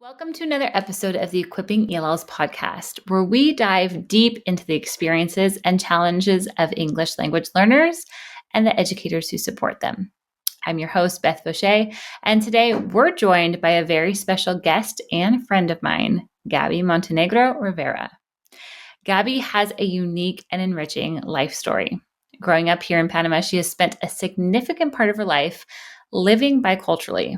Welcome to another episode of the Equipping ELLs podcast, where we dive deep into the experiences and challenges of English language learners and the educators who support them. I'm your host, Beth Vaucher, and today we're joined by a very special guest and friend of mine, Gabby Montenegro Rivera. Gabby has a unique and enriching life story. Growing up here in Panama, she has spent a significant part of her life living biculturally.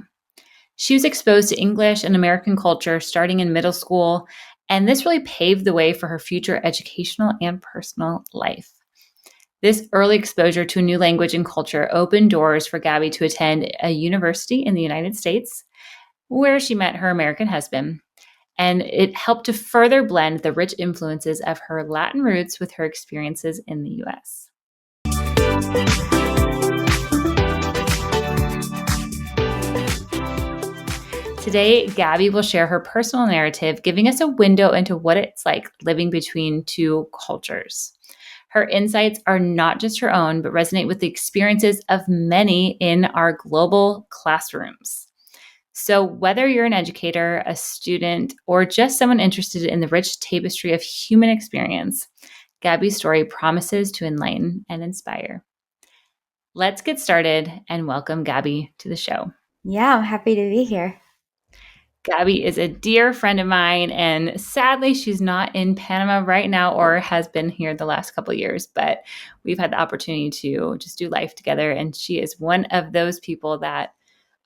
She was exposed to English and American culture starting in middle school, and this really paved the way for her future educational and personal life. This early exposure to a new language and culture opened doors for Gabby to attend a university in the United States, where she met her American husband, and it helped to further blend the rich influences of her Latin roots with her experiences in the U.S. Today, Gabby will share her personal narrative, giving us a window into what it's like living between two cultures. Her insights are not just her own, but resonate with the experiences of many in our global classrooms. So, whether you're an educator, a student, or just someone interested in the rich tapestry of human experience, Gabby's story promises to enlighten and inspire. Let's get started and welcome Gabby to the show. Yeah, I'm happy to be here. Gabby is a dear friend of mine, and sadly, she's not in Panama right now or has been here the last couple of years, but we've had the opportunity to just do life together. And she is one of those people that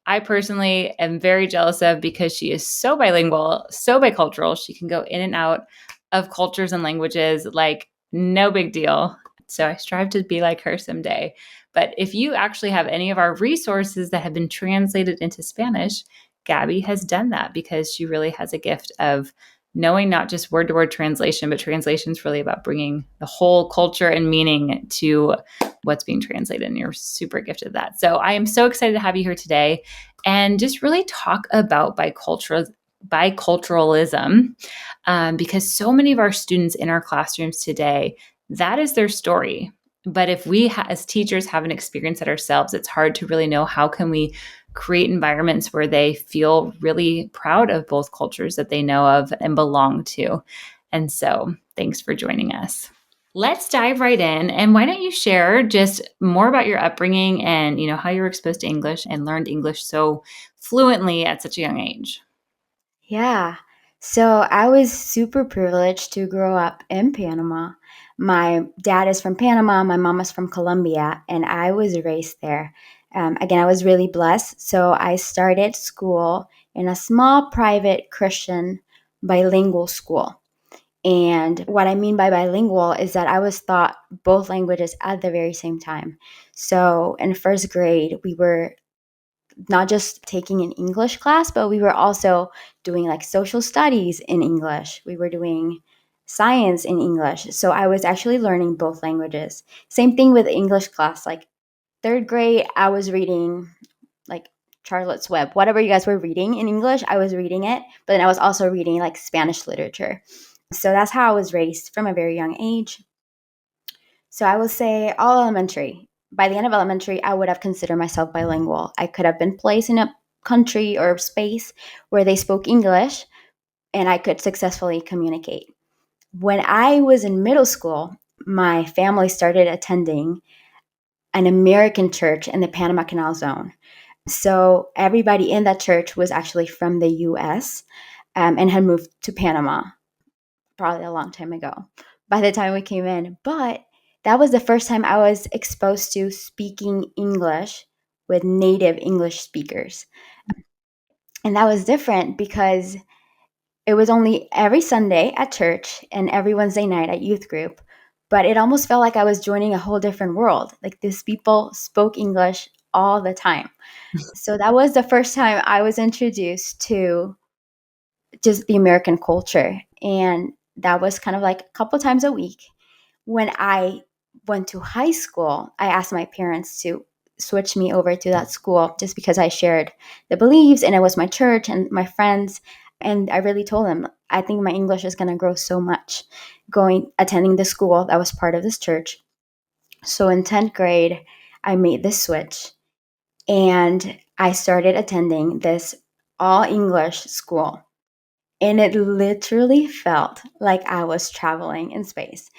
I personally am very jealous of because she is so bilingual, so bicultural. She can go in and out of cultures and languages like no big deal. So I strive to be like her someday. But if you actually have any of our resources that have been translated into Spanish, Gabby has done that because she really has a gift of knowing not just word to word translation, but translation is really about bringing the whole culture and meaning to what's being translated. And you're super gifted at that. So I am so excited to have you here today and just really talk about biculturalism because so many of our students in our classrooms today, that is their story. But if we as teachers haven't experienced it ourselves, it's hard to really know how can we create environments where they feel really proud of both cultures that they know of and belong to. And so thanks for joining us. Let's dive right in. And why don't you share just more about your upbringing and, how you were exposed to English and learned English so fluently at such a young age? Yeah. So I was super privileged to grow up in Panama. My dad is from Panama, my mom is from Colombia, and I was raised there. Again, I was really blessed. So I started school in a small private Christian bilingual school. And what I mean by bilingual is that I was taught both languages at the very same time. So in first grade, we were not just taking an English class, but we were also doing like social studies in English. We were doing science in English. So I was actually learning both languages. Same thing with English class. Like third grade, I was reading like Charlotte's Web, whatever you guys were reading in English, I was reading it. But then I was also reading like Spanish literature. So that's how I was raised from a very young age. So I would say all elementary. By the end of elementary, I would have considered myself bilingual. I could have been placed in a country or space where they spoke English and I could successfully communicate. When I was in middle school, my family started attending an American church in the Panama Canal Zone. So everybody in that church was actually from the US and had moved to Panama probably a long time ago by the time we came in. But that was the first time I was exposed to speaking English with native English speakers. And that was different because it was only every Sunday at church and every Wednesday night at youth group. But it almost felt like I was joining a whole different world. Like these people spoke English all the time. So that was the first time I was introduced to just the American culture. And that was kind of like a couple times a week. When I went to high school, I asked my parents to switch me over to that school just because I shared the beliefs and it was my church and my friends. And I really told them, I think my English is going to grow so much attending the school that was part of this church. So in 10th grade, I made this switch and I started attending this all English school. And it literally felt like I was traveling in space.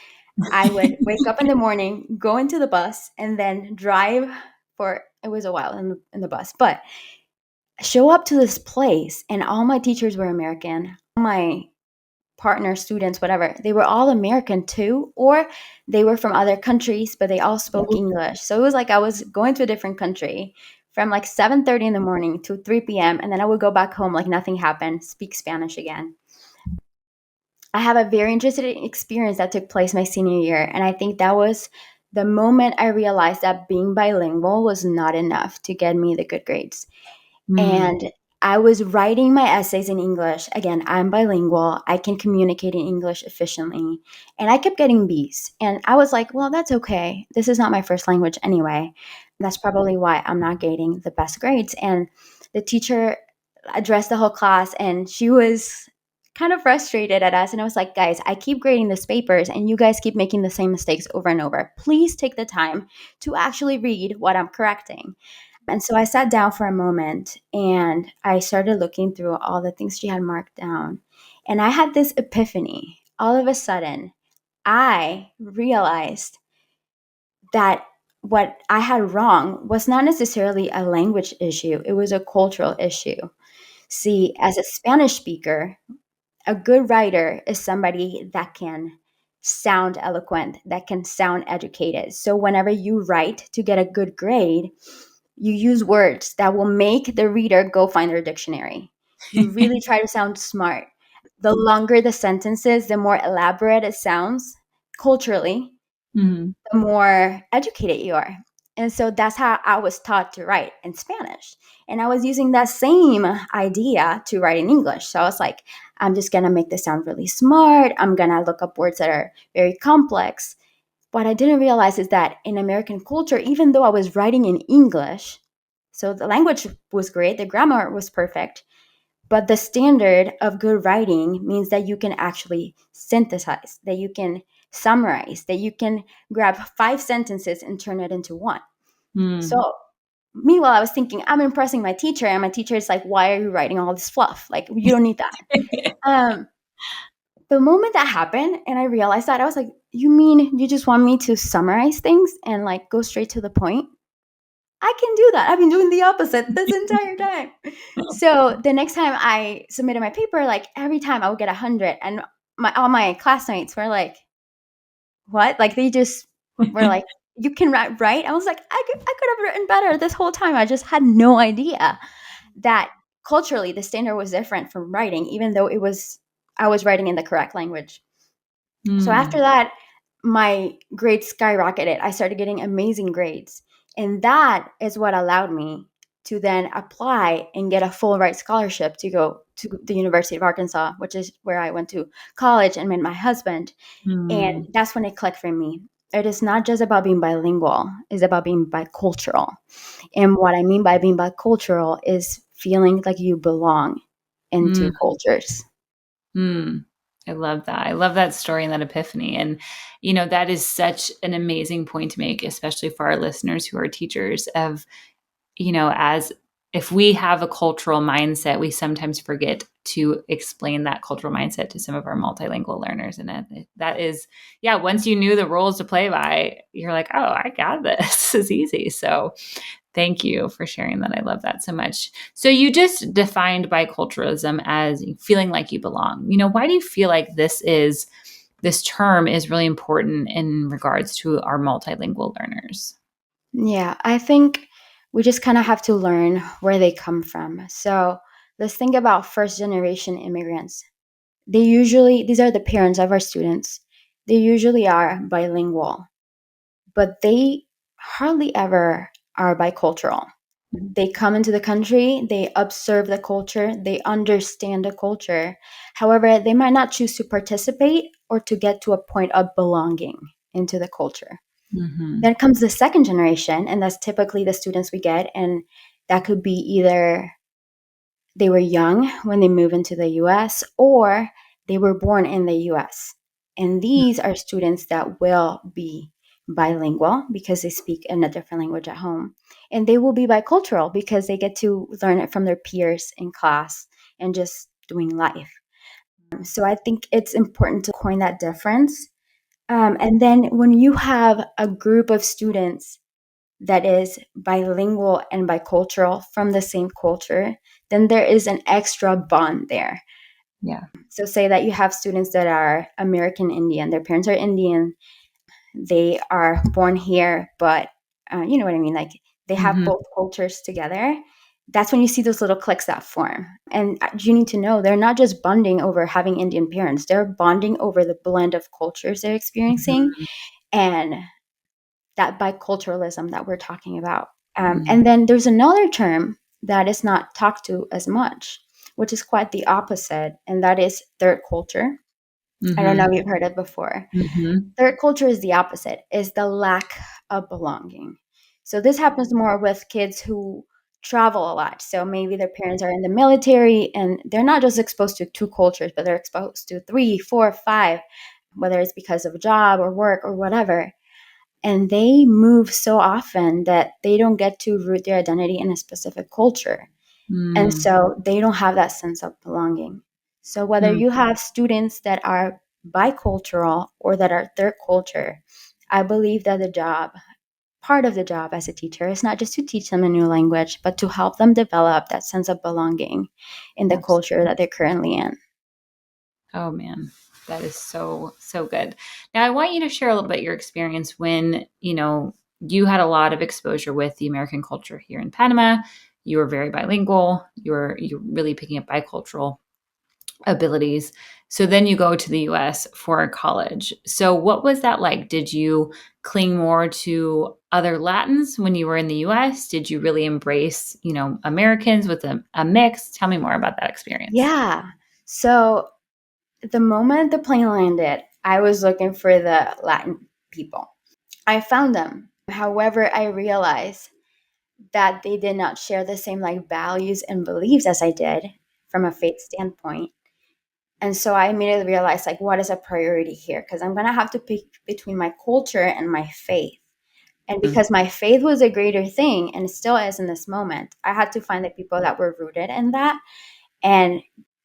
I would wake up in the morning, go into the bus, and then drive for, it was a while in the bus, but show up to this place. And all my teachers were American. My partner, students, whatever, they were all American too, or they were from other countries, but they all spoke English. So it was like I was going to a different country from like 7:30 in the morning to 3 p.m. And then I would go back home like nothing happened, speak Spanish again. I have a very interesting experience that took place my senior year. And I think that was the moment I realized that being bilingual was not enough to get me the good grades. Mm. And I was writing my essays in English. Again, I'm bilingual. I can communicate in English efficiently. And I kept getting B's. And I was like, well, that's okay. This is not my first language anyway. That's probably why I'm not getting the best grades. And the teacher addressed the whole class and she was kind of frustrated at us. And I was like, guys, I keep grading these papers and you guys keep making the same mistakes over and over. Please take the time to actually read what I'm correcting. And so I sat down for a moment and I started looking through all the things she had marked down. And I had this epiphany. All of a sudden, I realized that what I had wrong was not necessarily a language issue, it was a cultural issue. See, as a Spanish speaker, a good writer is somebody that can sound eloquent, that can sound educated. So whenever you write to get a good grade, you use words that will make the reader go find their dictionary. You really try to sound smart. The longer the sentences, the more elaborate it sounds culturally, Mm. the more educated you are. And so that's how I was taught to write in Spanish. And I was using that same idea to write in English. So I was like, I'm just going to make this sound really smart. I'm going to look up words that are very complex. What I didn't realize is that in American culture, even though I was writing in English, so the language was great, the grammar was perfect, but the standard of good writing means that you can actually synthesize, that you can summarize, that you can grab 5 sentences and turn it into one. Mm. So meanwhile, I was thinking, I'm impressing my teacher, and my teacher is like, why are you writing all this fluff? Like, you don't need that. Um, the moment that happened and I realized that, I was like, you mean you just want me to summarize things and like go straight to the point? I can do that. I've been doing the opposite this entire time. So the next time I submitted my paper, like every time I would get 100, and all my classmates were like, "What?" Like they just were like, "You can write, right?" I was like, I could have written better this whole time. I just had no idea that culturally the standard was different from writing, even though I was writing in the correct language. So after Mm. that, my grades skyrocketed. I started getting amazing grades. And that is what allowed me to then apply and get a full ride scholarship to go to the University of Arkansas, which is where I went to college and met my husband. And Mm. that's when it clicked for me. It is not just about being bilingual, it's about being bicultural. And what I mean by being bicultural is feeling like you belong into Mm. cultures. Mm. I love that. I love that story and that epiphany. And, that is such an amazing point to make, especially for our listeners who are teachers of, as if we have a cultural mindset, we sometimes forget to explain that cultural mindset to some of our multilingual learners. And that is, yeah, once you knew the rules to play by, you're like, oh, I got this. This is easy. So thank you for sharing that. I love that so much. So you just defined biculturalism as feeling like you belong. Why do you feel like this term is really important in regards to our multilingual learners? Yeah, I think we just kind of have to learn where they come from. So let's think about first generation immigrants. These are the parents of our students. They usually are bilingual, but they hardly ever are bicultural. They come into the country, they observe the culture, they understand the culture. However, they might not choose to participate or to get to a point of belonging into the culture. Mm-hmm. Then comes the second generation, and that's typically the students we get. And that could be either they were young when they moved into the US or they were born in the US. And these are students that will be bilingual because they speak in a different language at home. And they will be bicultural because they get to learn it from their peers in class and just doing life. So I think it's important to coin that difference. And then when you have a group of students that is bilingual and bicultural from the same culture, then there is an extra bond there. Yeah. So say that you have students that are American Indian, their parents are Indian, they are born here, but you know what I mean? Like they have Mm-hmm. both cultures together. That's when you see those little cliques that form. And you need to know they're not just bonding over having Indian parents, they're bonding over the blend of cultures they're experiencing Mm-hmm. and that biculturalism that we're talking about. Mm-hmm. And then there's another term that is not talked to as much, which is quite the opposite, and that is third culture. I don't know Mm-hmm. if you've heard it before. Mm-hmm. Third culture is the opposite, is the lack of belonging. So this happens more with kids who travel a lot. So maybe their parents are in the military and they're not just exposed to two cultures, but they're exposed to three, four, five, whether it's because of a job or work or whatever. And they move so often that they don't get to root their identity in a specific culture. And Mm-hmm. so they don't have that sense of belonging. So whether you have students that are bicultural or that are third culture, I believe that part of the job as a teacher is not just to teach them a new language, but to help them develop that sense of belonging in the culture Absolutely. that they're currently in. Oh man, that is so, so good. Now I want you to share a little bit your experience when, you had a lot of exposure with the American culture here in Panama. You were very bilingual. You're really picking up bicultural abilities. So then you go to the US for college. So what was that like? Did you cling more to other Latins when you were in the US? Did you really embrace, Americans with a mix? Tell me more about that experience. Yeah. So the moment the plane landed, I was looking for the Latin people. I found them. However, I realized that they did not share the same like values and beliefs as I did from a faith standpoint. And so I immediately realized like what is a priority here? Because I'm gonna have to pick between my culture and my faith. And Mm, because my faith was a greater thing and still is in this moment, I had to find the people that were rooted in that. And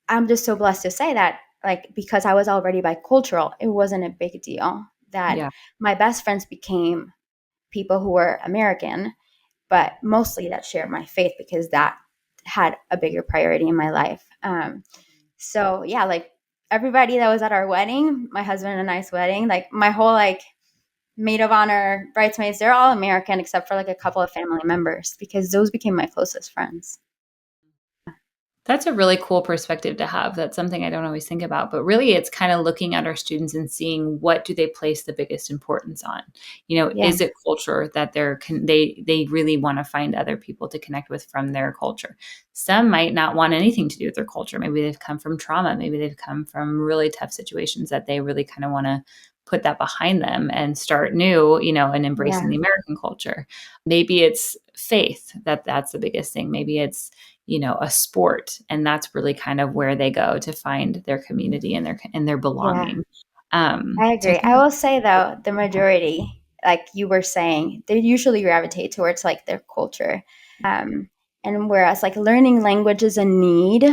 I'm just so blessed to say that, like, because I was already bicultural, it wasn't a big deal that yeah. my best friends became people who were American, but mostly that shared my faith because that had a bigger priority in my life. So yeah, like everybody that was at our wedding, my husband and I's wedding, like my whole like maid of honor, bridesmaids, they're all American except for like a couple of family members because those became my closest friends. That's a really cool perspective to have. That's something I don't always think about, but really it's kind of looking at our students and seeing what do they place the biggest importance on. Yeah, Is it culture that they really want to find other people to connect with from their culture? Some might not want anything to do with their culture. Maybe they've come from trauma, maybe they've come from really tough situations that they really kind of want to put that behind them and start new, and embracing yeah, the American culture. Maybe it's faith that's the biggest thing. Maybe it's a sport, and that's really kind of where they go to find their community and their yeah. belonging. I So I agree. think I will say though, the majority, like you were saying, they usually gravitate towards like their culture. Um, and whereas like learning language is a need,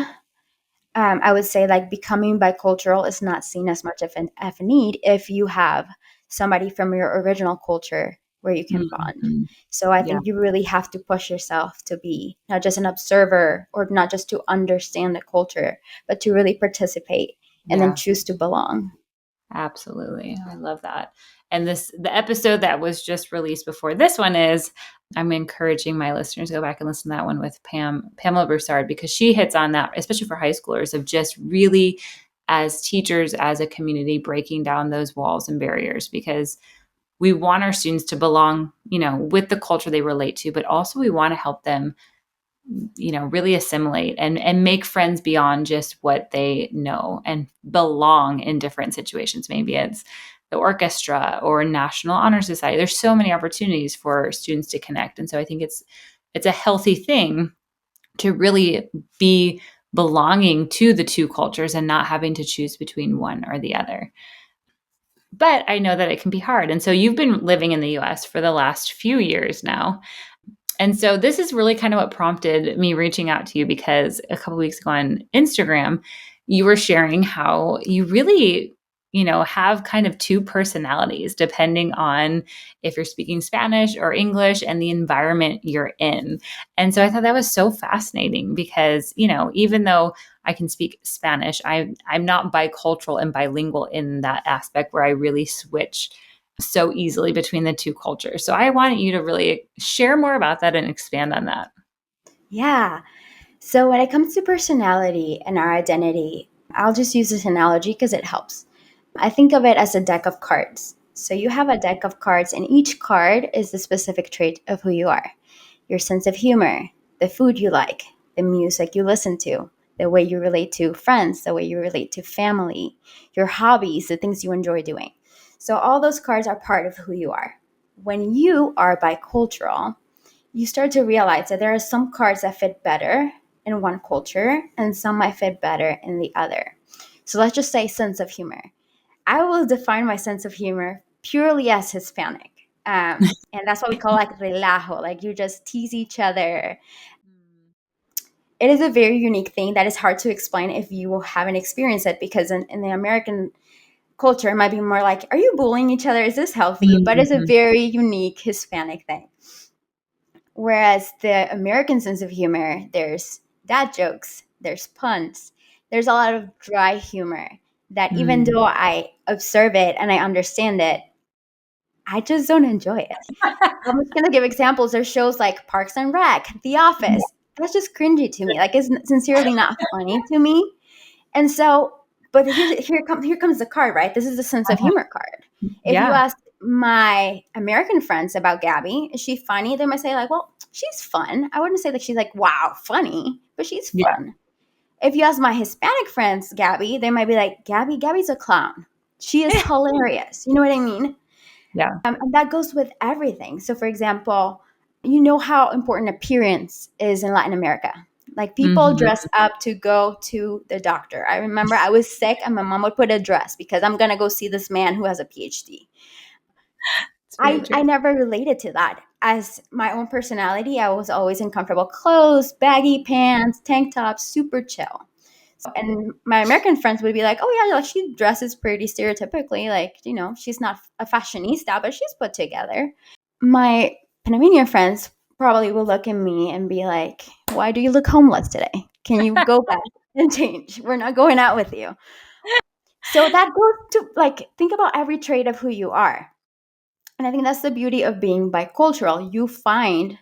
I would say like becoming bicultural is not seen as much of a need if you have somebody from your original culture where you can bond. Mhm. So I Yeah, think you really have to push yourself to be not just an observer or not just to understand the culture, but to really participate and then yeah, choose to belong. absolutely. I love that. And the episode that was just released before this one is, I'm encouraging my listeners to go back and listen to that one with Pamela Broussard, because she hits on that, especially for high schoolers, of just really as teachers, as a community, breaking down those walls and barriers, because we want our students to belong, with the culture they relate to, but also we want to help them, really assimilate and make friends beyond just what they know and belong in different situations. Maybe it's the orchestra or National Honor Society. There's so many opportunities for students to connect. And so I think it's a healthy thing to really be belonging to the two cultures and not having to choose between one or the other. But I know that it can be hard. And so you've been living in the US for the last few years now. And so this is really kind of what prompted me reaching out to you, because a couple weeks ago on Instagram, you were sharing how you really, have kind of two personalities depending on if you're speaking Spanish or English and the environment you're in. And so I thought that was so fascinating because, even though I can speak Spanish, I'm not bicultural and bilingual in that aspect where I really switch so easily between the two cultures. So I wanted you to really share more about that and expand on that. Yeah. So when it comes to personality and our identity, I'll just use this analogy because it helps. I think of it as a deck of cards. So you have a deck of cards, and each card is the specific trait of who you are: your sense of humor, the food you like, the music you listen to, the way you relate to friends, the way you relate to family, your hobbies, the things you enjoy doing. So all those cards are part of who you are. When you are bicultural, you start to realize that there are some cards that fit better in one culture and some might fit better in the other. So let's just say sense of humor. I will define my sense of humor purely as Hispanic. And that's what we call like relajo, like you just tease each other. It is a very unique thing that is hard to explain if you haven't experienced it, because in the American culture, it might be more like, are you bullying each other? Is this healthy? But it's a Mhm. very unique Hispanic thing. Whereas the American sense of humor, there's dad jokes, there's puns, there's a lot of dry humor that even Mm. though I observe it and I understand it, I just don't enjoy it. I'm just gonna give examples. There's shows like Parks and Rec, The Yeah. Office. That's just cringy to me. Like it's sincerely not funny to me. And so, but here comes the card, right? This is the sense of Uh-huh. humor card. If you Yeah. ask my American friends about Gabby, is she funny? They might say like, well, she's fun. I wouldn't say that she's like, wow, funny, but she's Yeah. fun. If you ask my Hispanic friends, Gabby, they might be like, Gabby's a clown. She is hilarious. You know what I mean? Yeah. And that goes with everything. So, for example, you know how important appearance is in Latin America. Like people dress Mhm. up to go to the doctor. I remember I was sick and my mom would put a dress because I'm going to go see this man who has a PhD. It's very I true. never related to that. As my own personality, I was always in comfortable clothes, baggy pants, tank tops, super chill. And my American friends would be like, "Oh yeah, like she dresses pretty stereotypically. Like she's not a fashionista, but she's put together." My Panamanian friends probably will look at me and be like, "Why do you look homeless today? Can you go back and change? We're not going out with you." So that goes to like think about every trait of who you are. And I think that's the beauty of being bicultural. You find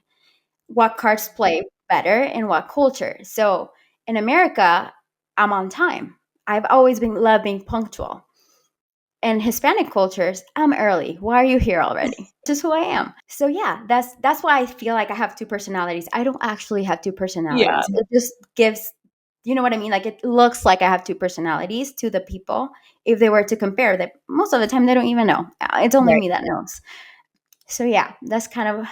what cards play better in what culture. So in America, I'm on time. I've always been love being punctual. In Hispanic cultures, I'm early. Why are you here already? This is who I am. So yeah, that's why I feel like I have two personalities. I don't actually have two Yeah. personalities. It just gives, you know what I mean? Like it looks like I have two personalities to the people. If they were to compare that, most of the time they don't even know. It's only Right. me that knows. So yeah, that's kind of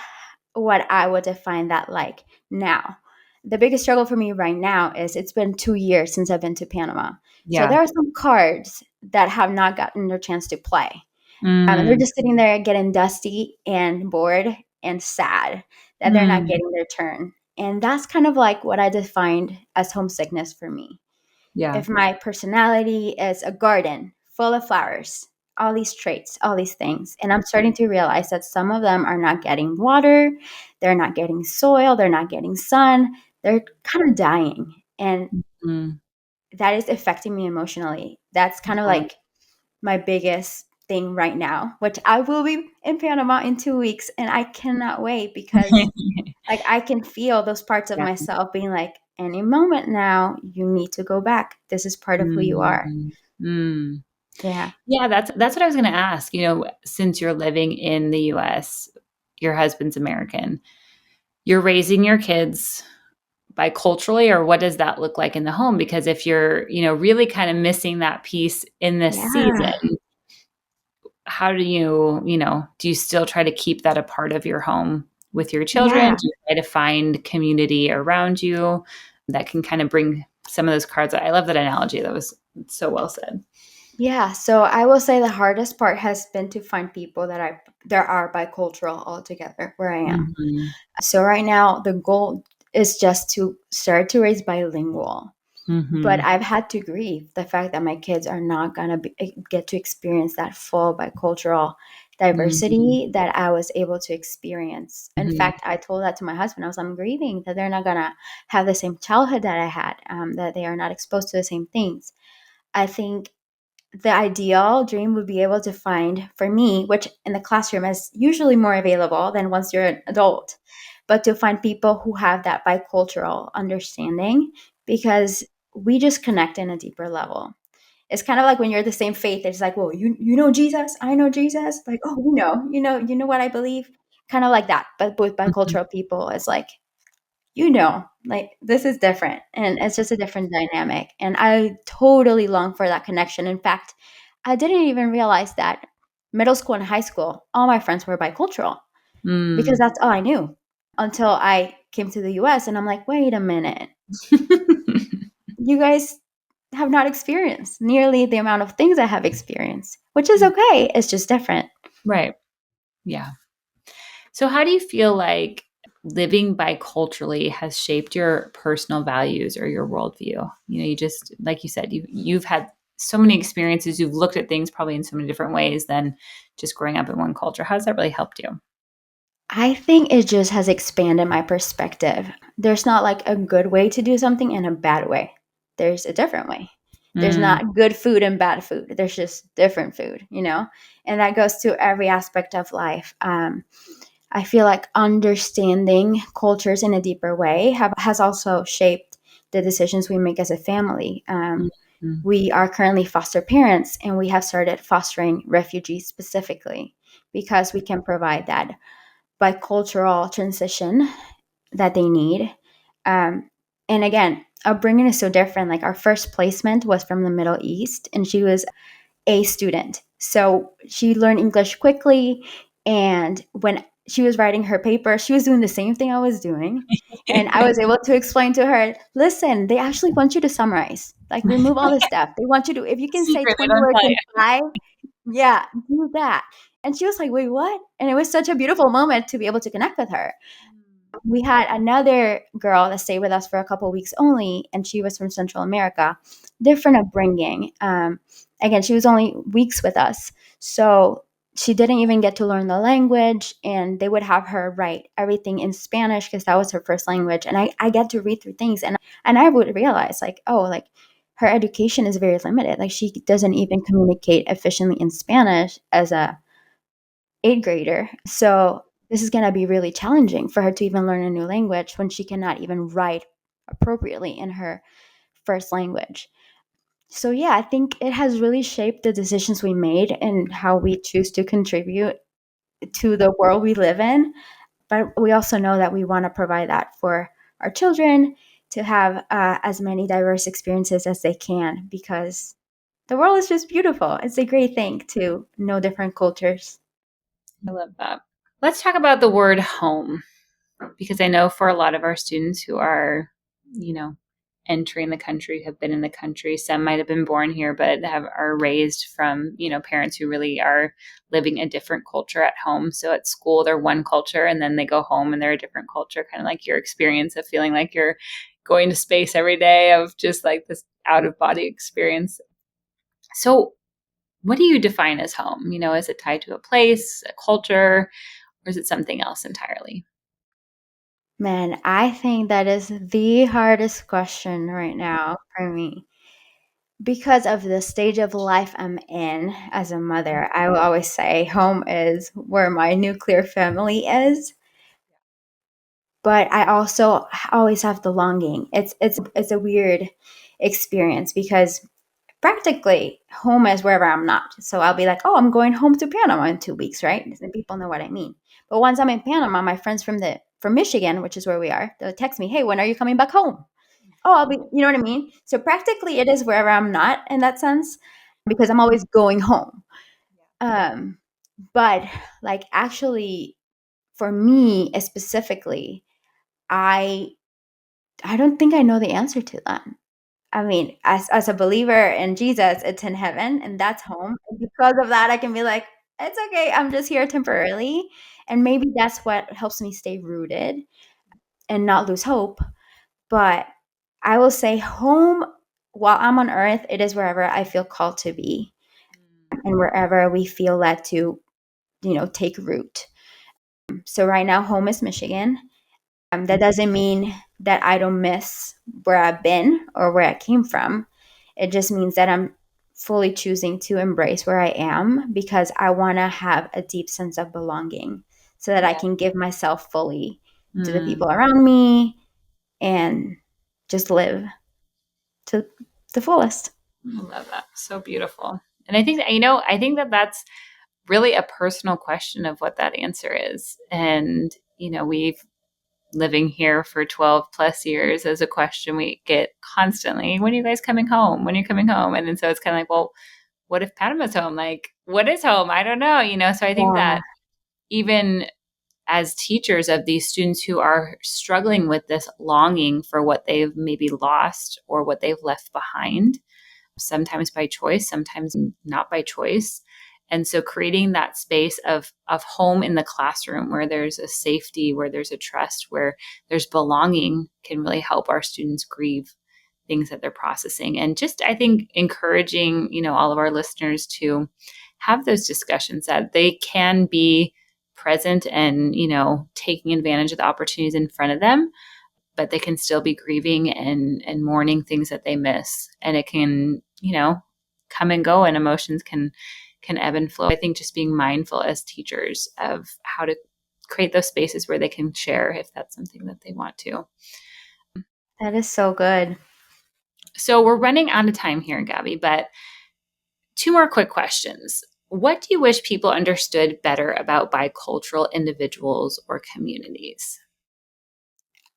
what I would define that like now. The biggest struggle for me right now is it's been 2 years since I've been to Panama. So Yeah. there are some cards that have not gotten their chance to play. And they're Mm. just sitting there getting dusty and bored and sad that they're not Mm. getting their turn. And that's kind of like what I defined as homesickness for me. Yeah. If my personality is a garden full of flowers, all these traits, all these things, and I'm starting to realize that some of them are not getting water, they're not getting soil, they're not getting sun, they're kind of dying. And Mm. that is affecting me emotionally. That's kind of Yeah. like my biggest thing right now, which I will be in Panama in 2 weeks. And I cannot wait because like I can feel those parts of Yeah. myself being like, any moment now, you need to go back. This is part of who you are. Mm. Mm. Yeah. Yeah, that's what I was going to ask. Since you're living in the US, your husband's American, you're raising your kids biculturally, or what does that look like in the home? Because if you're, really kind of missing that piece in this season, Yeah. how do you still try to keep that a part of your home with your children? Yeah. Do you try to find community around you that can kind of bring some of those cards? I love that analogy. That was so well said. Yeah. So I will say the hardest part has been to find people that are bicultural altogether where I am. Mhm. So right now the goal is just to start to raise bilingual. But Mhm. I've had to grieve the fact that my kids are not going to get to experience that full bicultural Mhm. diversity that I was able to experience. In Mhm. fact, I told that to my husband. I was, I'm grieving that they're not going to have the same childhood that I had, that they are not exposed to the same things. I think the ideal dream would be able to find, for me, which in the classroom is usually more available than once you're an adult, but to find people who have that bicultural understanding, because we just connect in a deeper level. It's kind of like when you're the same faith. It's like, well, you know Jesus, I know Jesus. Like, oh, you know what I believe. Kind of like that. But with Mhm. bicultural people, it's like, like this is different, and it's just a different dynamic. And I totally long for that connection. In fact, I didn't even realize that middle school and high school, all my friends were bicultural because Mm. that's all I knew until I came to the US. And I'm like, wait a minute, you guys have not experienced nearly the amount of things I have experienced, which is okay. It's just different. Right. Yeah. So, how do you feel like living biculturally has shaped your personal values or your worldview? You just, like you said, you've had so many experiences. You've looked at things probably in so many different ways than just growing up in one culture. How has that really helped you? I think it just has expanded my perspective. There's not like a good way to do something and a bad way. There's a different way. There's Mm. not good food and bad food. There's just different food, And that goes to every aspect of life. I feel like understanding cultures in a deeper way has also shaped the decisions we make as a family. Mhm. We are currently foster parents, and we have started fostering refugees specifically because we can provide that bicultural transition that they need. And again, upbringing is so different. Like our first placement was from the Middle East, and she was a student. So she learned English quickly. And when she was writing her paper, she was doing the same thing I was doing. And I was able to explain to her, listen, they actually want you to summarize, like remove all the stuff. They want you to, if you can say Secret, they 20 don't words tell in five, yeah, do that. And she was like, wait, what? And it was such a beautiful moment to be able to connect with her. you. We had another girl that stayed with us for a couple of weeks only, and she was from Central America, different upbringing. Again, she was only weeks with us, so she didn't even get to learn the language, and they would have her write everything in Spanish because that was her first language. And I get to read through things, and I would realize like, oh, like her education is very limited. Like she doesn't even communicate efficiently in Spanish as a eighth grader. So this is going to be really challenging for her to even learn a new language when she cannot even write appropriately in her first language. So yeah, I think it has really shaped the decisions we made and how we choose to contribute to the world we live in. But we also know that we want to provide that for our children to have as many diverse experiences as they can, because the world is just beautiful. It's a great thing to know different cultures. I love that. Let's talk about the word home, because I know for a lot of our students who are, you know, entering the country, have been in the country, some might have been born here, but are raised from, parents who really are living a different culture at home. So at school, they're one culture, and then they go home and they're a different culture, kind of like your experience of feeling like you're going to space every day, of just like this out of body experience. So, what do you define as home? Is it tied to a place, a culture, or is it something else entirely? Man, I think that is the hardest question right now for me. Because of the stage of life I'm in as a mother, I will always say home is where my nuclear family is. But I also always have the longing. It's a weird experience because practically home is wherever I'm not. So I'll be like, oh, I'm going home to Panama in 2 weeks, right? And people know what I mean. But once I'm in Panama, my friends from Michigan, which is where we are, they'll text me, hey, when are you coming back home? Oh, I'll be, you know what I mean? So practically it is wherever I'm not in that sense, because I'm always going home. Um, but like actually for me specifically, I I don't think I know the answer to that. I mean, as a believer in Jesus, it's in heaven and that's home. And because of that, I can be like, it's okay. I'm just here temporarily. And maybe that's what helps me stay rooted and not lose hope. But I will say home, while I'm on earth, it is wherever I feel called to be and wherever we feel led to, take root. So right now, home is Michigan. That doesn't mean that I don't miss where I've been or where I came from. It just means that I'm fully choosing to embrace where I am because I want to have a deep sense of belonging so that I Yeah. can give myself fully to the Mm, people around me and just live to the fullest. I love that. So beautiful. And I think that, I think that that's really a personal question of what that answer is. And, we've living here for 12 plus years as a question we get constantly. When are you guys coming home? When are you coming home? And then so it's kind of like, well, what if Panama's home? Like, what is home? I don't know. So I think Yeah, that even as teachers of these students who are struggling with this longing for what they've maybe lost or what they've left behind, sometimes by choice, sometimes not by choice. And so creating that space of home in the classroom where there's a safety, where there's a trust, where there's belonging can really help our students grieve things that they're processing. And just, I think, encouraging, all of our listeners to have those discussions that they can be present and, taking advantage of the opportunities in front of them, but they can still be grieving and mourning things that they miss. And it can, come and go, and emotions can ebb and flow. I think just being mindful as teachers of how to create those spaces where they can share if that's something that they want to. that is so good. So we're running out of time here, Gabby, but two more quick questions. What do you wish people understood better about bicultural individuals or communities?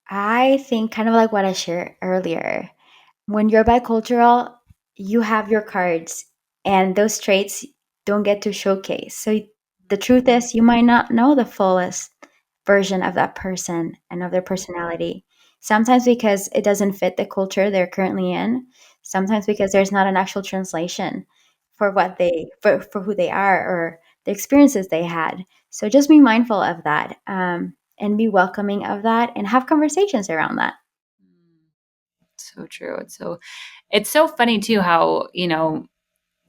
I think kind of like what I shared earlier. When you're bicultural, you have your cards, and those traits don't get to showcase. So the truth is, you might not know the fullest version of that person and of their personality. Sometimes because it doesn't fit the culture they're currently in. Sometimes because there's not an actual translation for for who they are or the experiences they had. So just be mindful of that, and be welcoming of that, and have conversations around that. So true. It's so funny too how,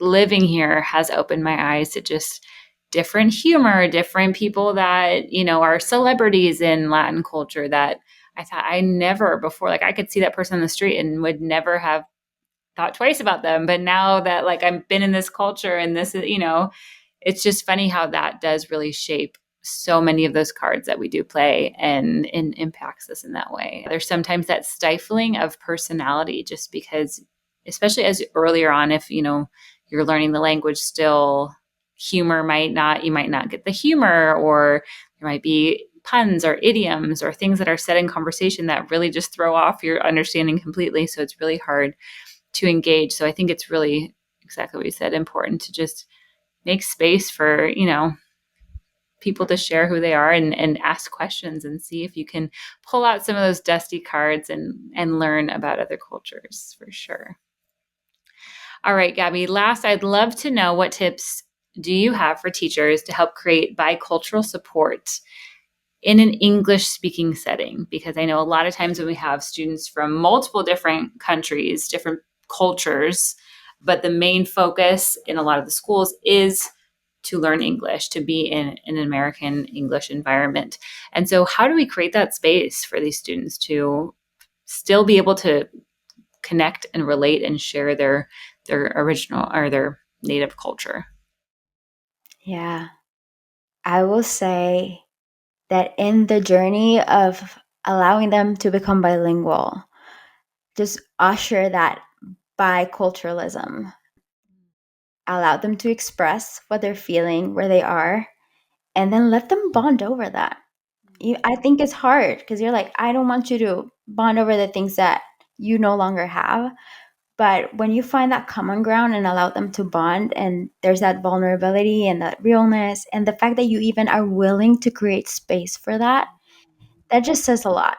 living here has opened my eyes to just different humor, different people that, are celebrities in Latin culture that I thought I never before, like I could see that person on the street and would never have thought twice about them. But now that like I've been in this culture and this is, it's just funny how that does really shape so many of those cards that we do play and impacts us in that way. There's sometimes that stifling of personality just because, especially as earlier on, if you're learning the language still, you might not get the humor, or there might be puns or idioms or things that are said in conversation that really just throw off your understanding completely. So it's really hard to engage. So I think it's really exactly what you said, important to just make space for, people to share who they are and ask questions and see if you can pull out some of those dusty cards and learn about other cultures for sure. All right, Gabby, last, I'd love to know what tips do you have for teachers to help create bicultural support in an English speaking setting? Because I know a lot of times when we have students from multiple different countries, different cultures, but the main focus in a lot of the schools is to learn English, to be in an American English environment. And so, how do we create that space for these students to still be able to connect and relate and share their original or their native culture? Yeah, I will say that in the journey of allowing them to become bilingual, just usher that biculturalism, allow them to express what they're feeling, where they are, and then let them bond over that. I think it's hard because you're like, I don't want you to bond over the things that you no longer have. But when you find that common ground and allow them to bond, and there's that vulnerability and that realness, and the fact that you even are willing to create space for that, that just says a lot.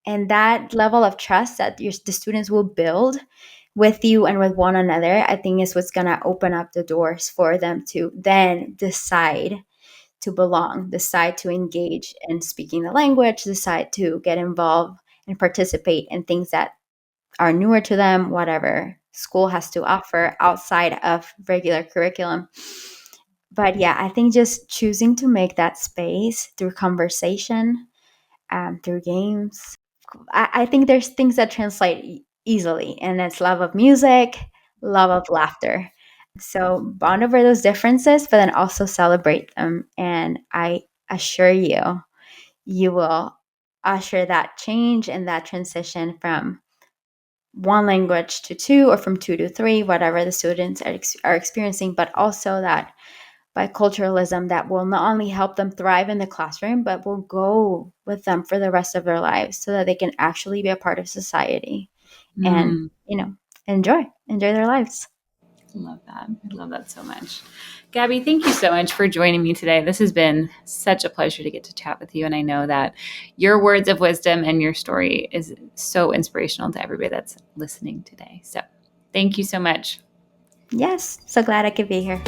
And that level of trust that the students will build with you and with one another, I think is what's going to open up the doors for them to then decide to belong, decide to engage in speaking the language, decide to get involved and participate in things that are newer to them, whatever school has to offer outside of regular curriculum. But yeah, I think just choosing to make that space through conversation, through games. I think there's things that translate easily, and it's love of music, love of laughter. So bond over those differences, but then also celebrate them. And I assure you, you will usher that change and that transition from one language to two, or from two to three, whatever the students are experiencing, but also that biculturalism that will not only help them thrive in the classroom, but will go with them for the rest of their lives so that they can actually be a part of society and, Mm. enjoy their lives. Love that. I love that so much. Gabby, thank you so much for joining me today. This has been such a pleasure to get to chat with you. And I know that your words of wisdom and your story is so inspirational to everybody that's listening today. So thank you so much. Yes, so glad I could be here.